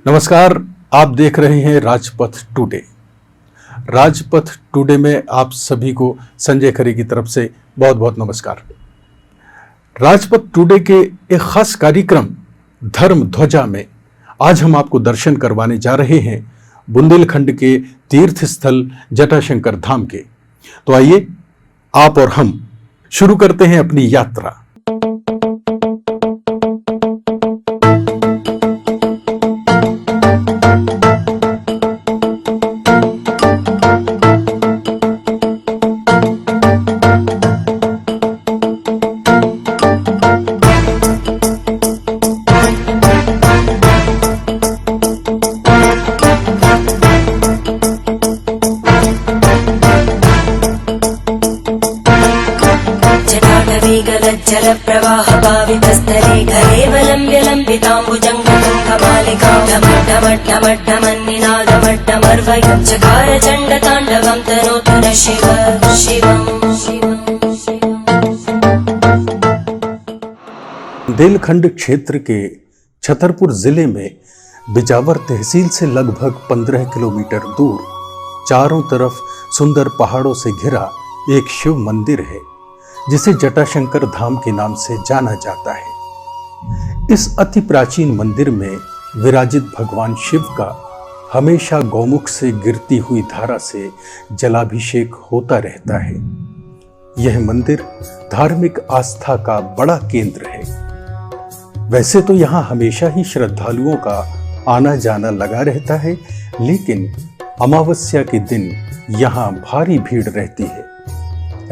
नमस्कार, आप देख रहे हैं राजपथ टुडे। राजपथ टुडे में आप सभी को संजय खरे की तरफ से बहुत बहुत नमस्कार। राजपथ टुडे के एक खास कार्यक्रम धर्म ध्वजा में आज हम आपको दर्शन करवाने जा रहे हैं बुंदेलखंड के तीर्थ स्थल जटाशंकर धाम के। तो आइए आप और हम शुरू करते हैं अपनी यात्रा। जल प्रवाह पावितस्थले कलेवलम्ब्य लम्बिताम्बुजङ्गमालिकां ढमढमढमढमन्निनादमड्डमर्वयं चकार चण्डताण्डवं तनोतु न शिव शिवम्। बुंदेलखंड क्षेत्र के छतरपुर जिले में बिजावर तहसील से लगभग 15 किलोमीटर दूर चारों तरफ सुंदर पहाड़ों से घिरा एक शिव मंदिर है जिसे जटाशंकर धाम के नाम से जाना जाता है। इस अति प्राचीन मंदिर में विराजित भगवान शिव का हमेशा गौमुख से गिरती हुई धारा से जलाभिषेक होता रहता है। यह मंदिर धार्मिक आस्था का बड़ा केंद्र है। वैसे तो यहाँ हमेशा ही श्रद्धालुओं का आना जाना लगा रहता है, लेकिन अमावस्या के दिन यहाँ भारी भीड़ रहती है।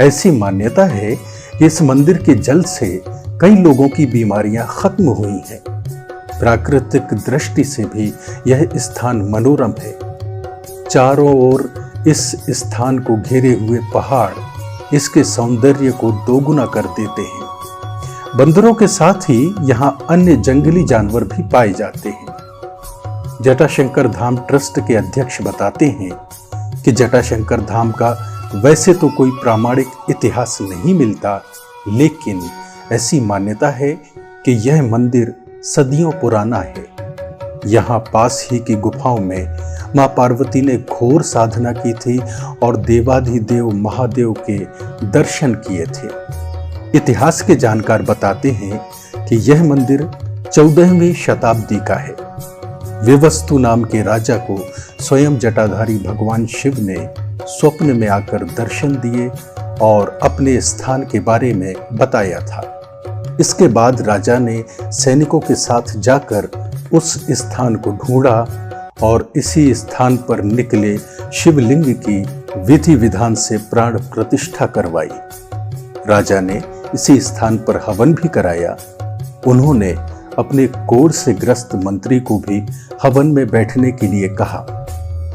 ऐसी मान्यता है कि इस मंदिर के जल से कई लोगों की बीमारियां खत्म हुई हैं। प्राकृतिक दृष्टि से भी यह स्थान मनोरम है। चारों ओर इस स्थान को घेरे हुए पहाड़ इसके सौंदर्य को दोगुना कर देते हैं। बंदरों के साथ ही यहाँ अन्य जंगली जानवर भी पाए जाते हैं। जटाशंकर धाम ट्रस्ट के अध्यक्ष बताते हैं कि जटाशंकर धाम का वैसे तो कोई प्रामाणिक इतिहास नहीं मिलता, लेकिन ऐसी मान्यता है कि यह मंदिर सदियों पुराना है। यहाँ पास ही की गुफाओं में मां पार्वती ने घोर साधना की थी और देवाधिदेव महादेव के दर्शन किए थे। इतिहास के जानकार बताते हैं कि यह मंदिर 14वीं शताब्दी का है। विवस्तु नाम के राजा को स्वयं जटाधारी भगवान शिव ने स्वप्न में आकर दर्शन दिए और अपने स्थान के बारे में बताया था। इसके बाद राजा ने सैनिकों के साथ जाकर उस स्थान को ढूंढा और इसी स्थान पर निकले शिवलिंग की विधि विधान से प्राण प्रतिष्ठा करवाई। राजा ने इसी स्थान पर हवन भी कराया। उन्होंने अपने कोढ़ से ग्रस्त मंत्री को भी हवन में बैठने के लिए कहा।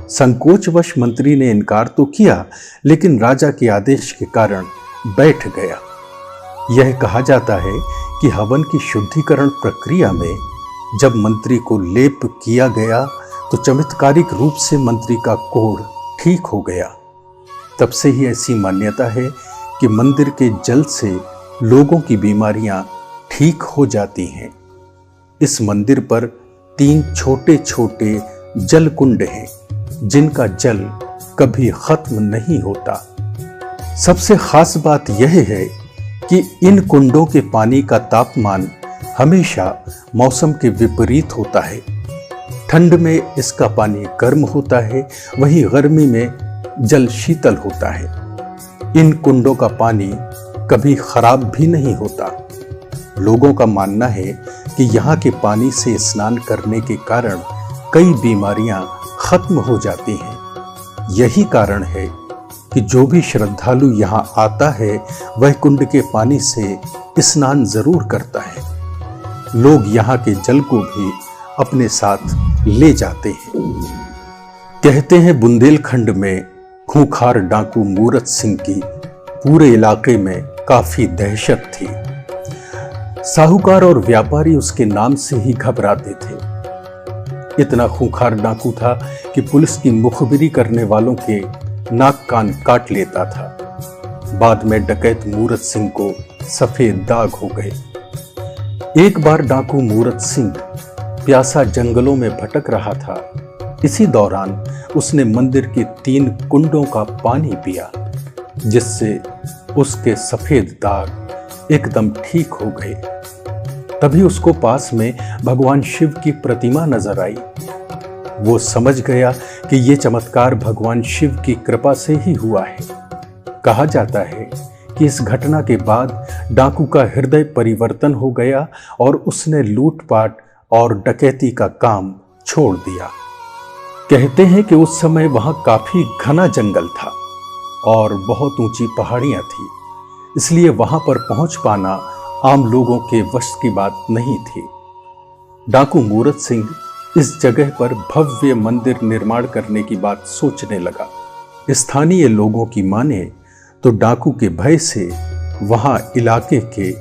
संकोचवश मंत्री ने इनकार तो किया, लेकिन राजा के आदेश के कारण बैठ गया। यह कहा जाता है कि हवन की शुद्धिकरण प्रक्रिया में जब मंत्री को लेप किया गया तो चमत्कारिक रूप से मंत्री का कोढ़ ठीक हो गया। तब से ही ऐसी मान्यता है कि मंदिर के जल से लोगों की बीमारियां ठीक हो जाती हैं। इस मंदिर पर 3 छोटे छोटे जल कुंड हैं जिनका जल कभी खत्म नहीं होता। सबसे खास बात यह है कि इन कुंडों के पानी का तापमान हमेशा मौसम के विपरीत होता है। ठंड में इसका पानी गर्म होता है, वहीं गर्मी में जल शीतल होता है। इन कुंडों का पानी कभी खराब भी नहीं होता। लोगों का मानना है कि यहाँ के पानी से स्नान करने के कारण कई बीमारियां खत्म हो जाती हैं। यही कारण है कि जो भी श्रद्धालु यहाँ आता है वह कुंड के पानी से स्नान जरूर करता है। लोग यहाँ के जल को भी अपने साथ ले जाते हैं। कहते हैं बुंदेलखंड में खूंखार डाकू मूरत सिंह की पूरे इलाके में काफी दहशत थी। साहूकार और व्यापारी उसके नाम से ही घबराते थे। इतना खूंखार डाकू था कि पुलिस की मुखबिरी करने वालों के नाक कान काट लेता था। बाद में डकैत मूरत सिंह को सफेद दाग हो गए। एक बार डाकू मूरत सिंह प्यासा जंगलों में भटक रहा था, इसी दौरान उसने मंदिर के 3 कुंडों का पानी पिया, जिससे उसके सफेद दाग एकदम ठीक हो गए। तभी उसको पास में भगवान शिव की प्रतिमा नजर आई। वो समझ गया कि ये चमत्कार भगवान शिव की कृपा से ही हुआ है। कहा जाता है कि इस घटना के बाद डाकू का हृदय परिवर्तन हो गया और उसने लूटपाट और डकैती का काम छोड़ दिया। कहते हैं कि उस समय वहां काफी घना जंगल था और बहुत ऊंची पहाड़ियां थी, इसलिए वहां पर पहुंच पाना आम लोगों के वश की बात नहीं थी। डाकू मूरत सिंह इस जगह पर भव्य मंदिर निर्माण करने की बात सोचने लगा। स्थानीय लोगों की माने तो डाकू के भय से वहां इलाके के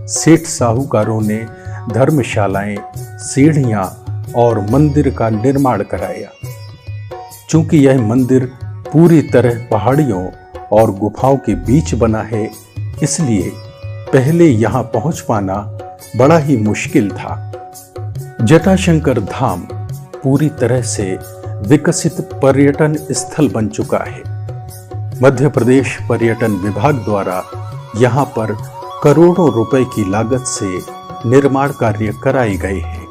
सेठ साहूकारों ने धर्मशालाएं, सीढ़ियां और मंदिर का निर्माण कराया। चूंकि यह मंदिर पूरी तरह पहाड़ियों और गुफाओं के बीच बना है, इसलिए पहले यहां पहुंच पाना बड़ा ही मुश्किल था। जटाशंकर धाम पूरी तरह से विकसित पर्यटन स्थल बन चुका है। मध्य प्रदेश पर्यटन विभाग द्वारा यहां पर करोड़ों रुपए की लागत से निर्माण कार्य कराए गए हैं।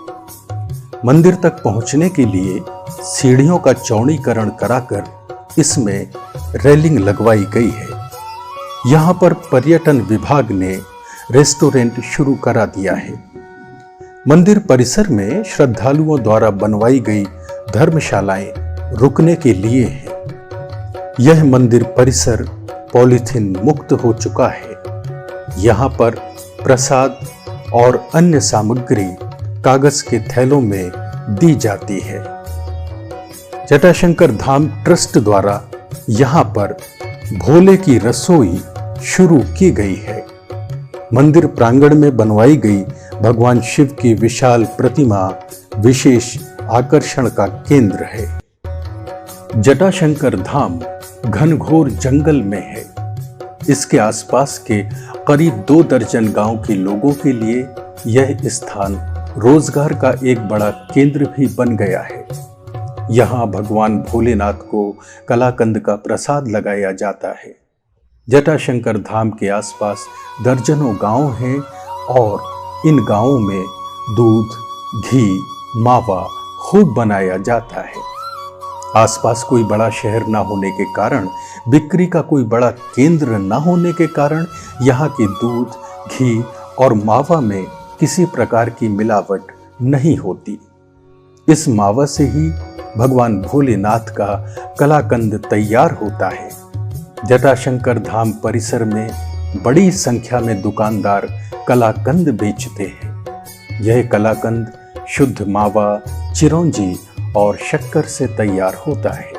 मंदिर तक पहुंचने के लिए सीढ़ियों का चौड़ीकरण कराकर इसमें रेलिंग लगवाई गई है। यहां पर पर्यटन विभाग ने रेस्टोरेंट शुरू करा दिया है। मंदिर परिसर में श्रद्धालुओं द्वारा बनवाई गई धर्मशालाएं रुकने के लिए हैं। यह मंदिर परिसर पॉलीथीन मुक्त हो चुका है। यहाँ पर प्रसाद और अन्य सामग्री कागज के थैलों में दी जाती है। जटाशंकर धाम ट्रस्ट द्वारा यहाँ पर भोले की रसोई शुरू की गई है। मंदिर प्रांगण में बनवाई गई भगवान शिव की विशाल प्रतिमा विशेष आकर्षण का केंद्र है। जटाशंकर धाम घनघोर जंगल में है। इसके आसपास के करीब 2 दर्जन गांव के लोगों के लिए यह स्थान रोजगार का एक बड़ा केंद्र भी बन गया है। यहाँ भगवान भोलेनाथ को कलाकंद का प्रसाद लगाया जाता है। जटाशंकर धाम के आसपास दर्जनों गांव हैं और इन गांवों में दूध, घी, मावा खूब बनाया जाता है। आसपास कोई बड़ा शहर ना होने के कारण, बिक्री का कोई बड़ा केंद्र ना होने के कारण यहाँ की दूध, घी और मावा में किसी प्रकार की मिलावट नहीं होती। इस मावा से ही भगवान भोलेनाथ का कलाकंद तैयार होता है। जटाशंकर धाम परिसर में बड़ी संख्या में दुकानदार कलाकंद बेचते हैं। यह कलाकंद शुद्ध मावा, चिरौंजी और शक्कर से तैयार होता है।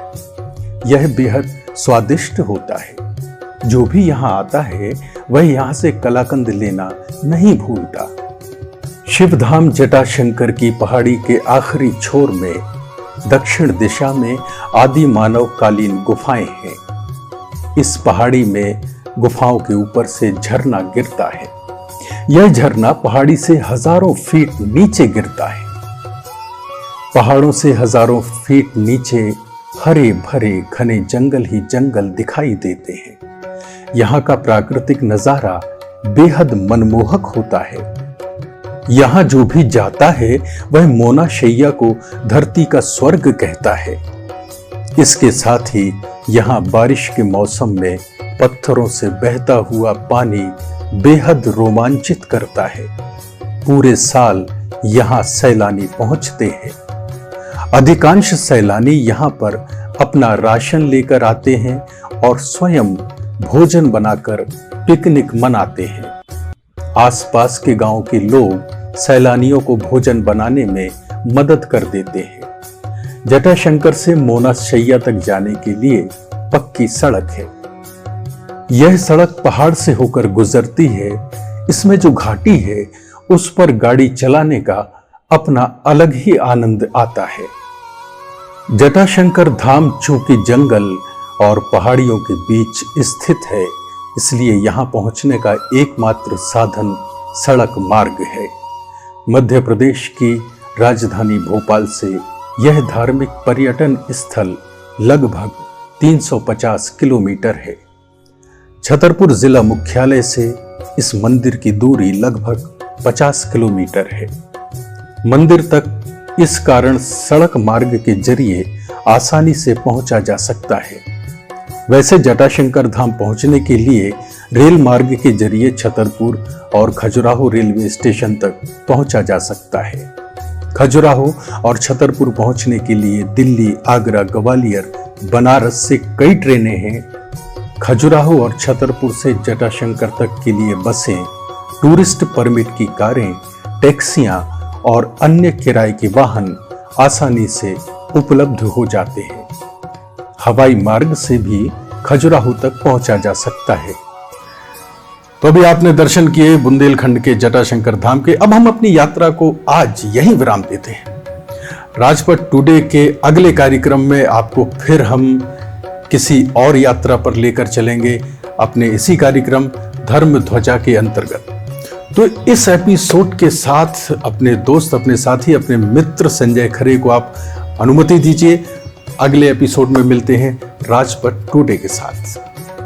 यह बेहद स्वादिष्ट होता है। जो भी यहाँ आता है वह यहाँ से कलाकंद लेना नहीं भूलता। शिवधाम जटाशंकर की पहाड़ी के आखिरी छोर में दक्षिण दिशा में आदि मानव कालीन गुफाएं हैं। इस पहाड़ी में गुफाओं के ऊपर से झरना गिरता है। यह झरना पहाड़ी से हजारों फीट नीचे गिरता है। पहाड़ों से हजारों फीट नीचे हरे भरे घने जंगल ही जंगल दिखाई देते हैं। यहाँ का प्राकृतिक नजारा बेहद मनमोहक होता है। यहाँ जो भी जाता है वह मोना शैया को धरती का स्वर्ग कहता है। इसके साथ ही यहाँ बारिश के मौसम में पत्थरों से बहता हुआ पानी बेहद रोमांचित करता है। पूरे साल यहाँ सैलानी पहुंचते हैं। अधिकांश सैलानी यहाँ पर अपना राशन लेकर आते हैं और स्वयं भोजन बनाकर पिकनिक मनाते हैं। आसपास के गांव के लोग सैलानियों को भोजन बनाने में मदद कर देते हैं। जटाशंकर से मोना शैया तक जाने के लिए पक्की सड़क है। यह सड़क पहाड़ से होकर गुजरती है। इसमें जो घाटी है उस पर गाड़ी चलाने का अपना अलग ही आनंद आता है। जटाशंकर धाम चूंकि जंगल और पहाड़ियों के बीच स्थित है, इसलिए यहाँ पहुंचने का एकमात्र साधन सड़क मार्ग है। मध्य प्रदेश की राजधानी भोपाल से यह धार्मिक पर्यटन स्थल लगभग 350 किलोमीटर है। छतरपुर जिला मुख्यालय से इस मंदिर की दूरी लगभग 50 किलोमीटर है। मंदिर तक इस कारण सड़क मार्ग के जरिए आसानी से पहुंचा जा सकता है। वैसे जटाशंकर धाम पहुंचने के लिए रेल मार्ग के जरिए छतरपुर और खजुराहो रेलवे स्टेशन तक पहुंचा जा सकता है। खजुराहो और छतरपुर पहुंचने के लिए दिल्ली, आगरा, ग्वालियर, बनारस से कई ट्रेनें हैं। खजुराहो और छतरपुर से जटाशंकर तक के लिए बसें, टूरिस्ट परमिट की कारें, टैक्सियां और अन्य किराए के वाहन आसानी से उपलब्ध हो जाते हैं। हवाई मार्ग से भी खजुराहो तक पहुंचा जा सकता है। तो अभी आपने दर्शन किए बुंदेलखंड के जटाशंकर धाम के। अब हम अपनी यात्रा को आज यहीं विराम देते हैं। राजपथ टुडे के अगले कार्यक्रम में आपको फिर हम किसी और यात्रा पर लेकर चलेंगे, अपने इसी कार्यक्रम धर्म ध्वजा के अंतर्गत। तो इस एपिसोड के साथ अपने दोस्त, अपने साथी, अपने मित्र संजय खरे को आप अनुमति दीजिए। अगले एपिसोड में मिलते हैं राजपथ टुडे के साथ।